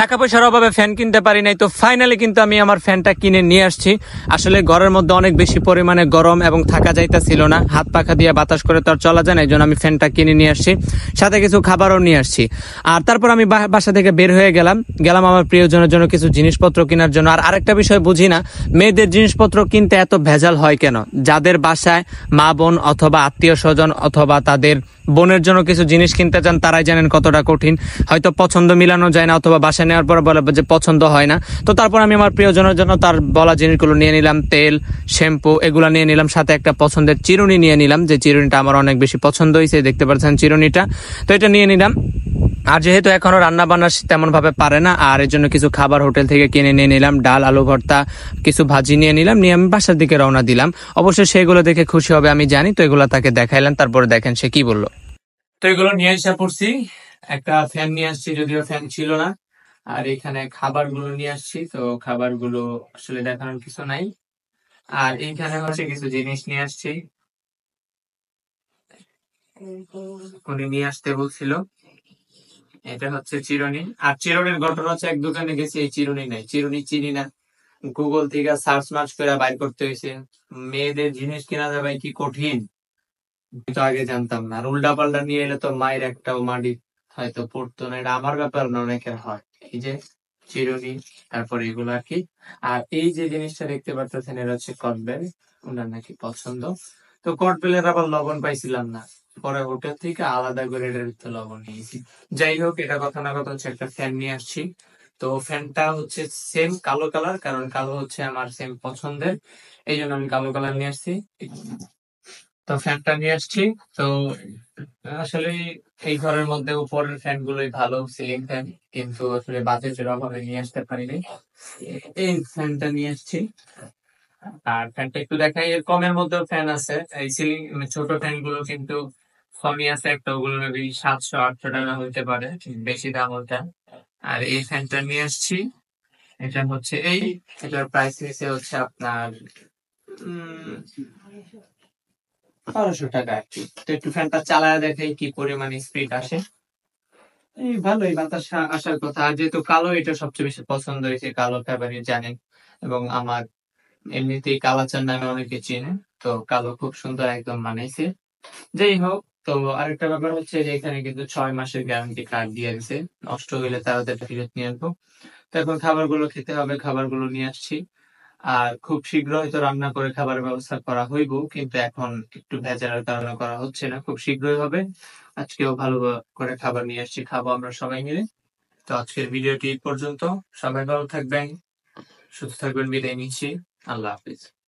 টাকা পয়সার অভাবে ফ্যান কিনতে পারি নাই, তো ফাইনালি কিন্তু আমি আমার ফ্যানটা কিনে নিয়ে আসছি। আসলে ঘরের মধ্যে অনেক বেশি পরিমাণে গরম এবং থাকা যাইতেছিল না, হাত পাখা দিয়ে বাতাস করে তো আর চলা যায় না, এই জন্য আমি ফ্যানটা কিনে নিয়ে আসছি, সাথে কিছু খাবারও নিয়ে আসছি। আর তারপর আমি বাসা থেকে বের হয়ে গেলাম আমার প্রিয়জনের জন্য কিছু জিনিসপত্র কেনার জন্য। আর আরেকটা বিষয় বুঝি না, মেয়েদের জিনিসপত্র কিনতে এত ভেজাল হয় কেন? যাদের বাসায় মা বোন অথবা আত্মীয় স্বজন অথবা তাদের বোনের জন্য কিছু জিনিস কিনতে চান, তারাই জানেন কতটা কঠিন। হয়তো পছন্দ মিলানো যায় না, অথবা বাসায় নেওয়ার পর বলে যে পছন্দ হয় না। তো তারপর আমি আমার প্রিয়জনের জন্য তার বলা জিনিসগুলো নিয়ে নিলাম, তেল, শ্যাম্পু এগুলো নিয়ে নিলাম, সাথে একটা পছন্দের চিরুনি নিয়ে নিলাম, যে চিরুনিটা আমার অনেক বেশি পছন্দ হয়েছে, দেখতে পাচ্ছেন চিরুনিটা। তো এটা নিয়ে নিলাম। আর যেহেতু এখনো রান্না বান্না তেমন ভাবে পারে না, আর এর জন্য কিছু খাবার হোটেল থেকে কিনে নিয়ে নিলাম, ডাল, আলু ভর্তা, কিছু ভাজি নিয়ে নিলাম, নিয়ে আমি বাসার দিকে রওনা দিলাম। অবশ্যই সেগুলো দেখে খুশি হবে আমি জানি, তো এগুলো তাকে দেখাইলাম, তারপরে দেখেন সে কি বললো। তো এগুলো নিয়ে এসে পড়ছি, একটা ফ্যান নিয়ে আসছি, যদিও ফ্যান ছিল না। আর এখানে খাবারগুলো নিয়ে আসছি, তো খাবারগুলো আসলে দেখানোর কিছু নাই। আর এইখানে হচ্ছে কিছু জিনিস নিয়ে আসছি, উনি নিয়ে আসতে বলছিল। এটা হচ্ছে চিরুনি। আর চিরুনির ঘটনা হচ্ছে, এক দোকানে গেছি, এই চিরুনি নাই, চিরুনি চিনি না, গুগল থেকে সার্চ মার্চ করে বাইর করতে হয়েছে। মেয়েদের জিনিস কেনা যাবে কি কঠিন, তো আগে জানতাম না। আর উল্টা পাল্টা নিয়ে এলে তো মায়ের একটাও মাটি হয়তো পড়তো না, এটা আমার ব্যাপার না, অনেকের হয়। এই যে চিরুনি, তারপর এগুলো আর কি। আর এই যে জিনিসটা দেখতে পাচ্ছেন, এটা হচ্ছে কটবেল, ওনার নাকি পছন্দ। তো কটবেলের আবার লবণ পাইছিলাম না, পরে হোটেল থেকে আলাদা করে এটার ভিতরে লবণ নিয়েছি। যাই হোক, এটা কথা না কথা হচ্ছে একটা ফ্যান নিয়ে আসছি। তো ফ্যানটা হচ্ছে সেম কালো কালার, কারণ কালো হচ্ছে আমার সেম পছন্দের, এই জন্য আমি কালো কালার নিয়ে আসছি। তো ফ্যানটা নিয়ে আসছি। তো আসলে এই ঘরের মধ্যে উপরের ফ্যান গুলোই ভালো, সিলিং ফ্যান, কিন্তু আসলে বাজেটের অভাবে নিয়ে আসতে পারিনি, এই ফ্যানটা নিয়ে আসছি। আর ফ্যানটা একটু দেখাই, এর কমের মধ্যেও ফ্যান আছে, এই সিলিং ছোট ফ্যান গুলো কিন্তু কমই আছে, একটা ওগুলো মেবি 700-800 টাকা হইতে পারে, বেশি দাম ওটা। আর এই ফ্যানটা নিয়ে আসছি, এটা হচ্ছে এটার প্রাইস নিচে হচ্ছে আপনার 1200 টাকা আর কি। তো একটু ফ্যানটা চালায় দেখাই কি পরিমাণে স্পিড আসে। এই ভালোই বাতাস আসার কথা। আর যেহেতু কালো, এটা সবচেয়ে বেশি পছন্দ হয়েছে, কালো ফেভারিট জানেন, এবং আমার এমনিতেই কালাচান নামে অনেকে চেনে, তো কালো খুব সুন্দর একদম মানাইছে। যাই হোক, তো আরেকটা ব্যাপার হচ্ছে যে এখানে কিন্তু 6 মাসের গ্যারান্টি কার্ড দিয়ে দিছে, নষ্ট হইলে তাদের ফেরত নিয়ে আসবো। তো এখন খাবারগুলো খেতে হবে, খাবারগুলো নিয়ে আসছি। আর খুব শীঘ্র হয়তো রান্না করে খাবারের ব্যবস্থা করা হইব, কিন্তু এখন একটু ভেজালের কারণে করা হচ্ছে না, খুব শীঘ্রই হবে। আজকেও ভালো করে খাবার নিয়ে আসছি, খাবো আমরা সবাই মিলে। তো আজকের ভিডিওটি এই পর্যন্ত, সবাই ভালো থাকবেন, সুস্থ থাকবেন, বিদায় নিচ্ছি, আল্লাহ হাফিজ।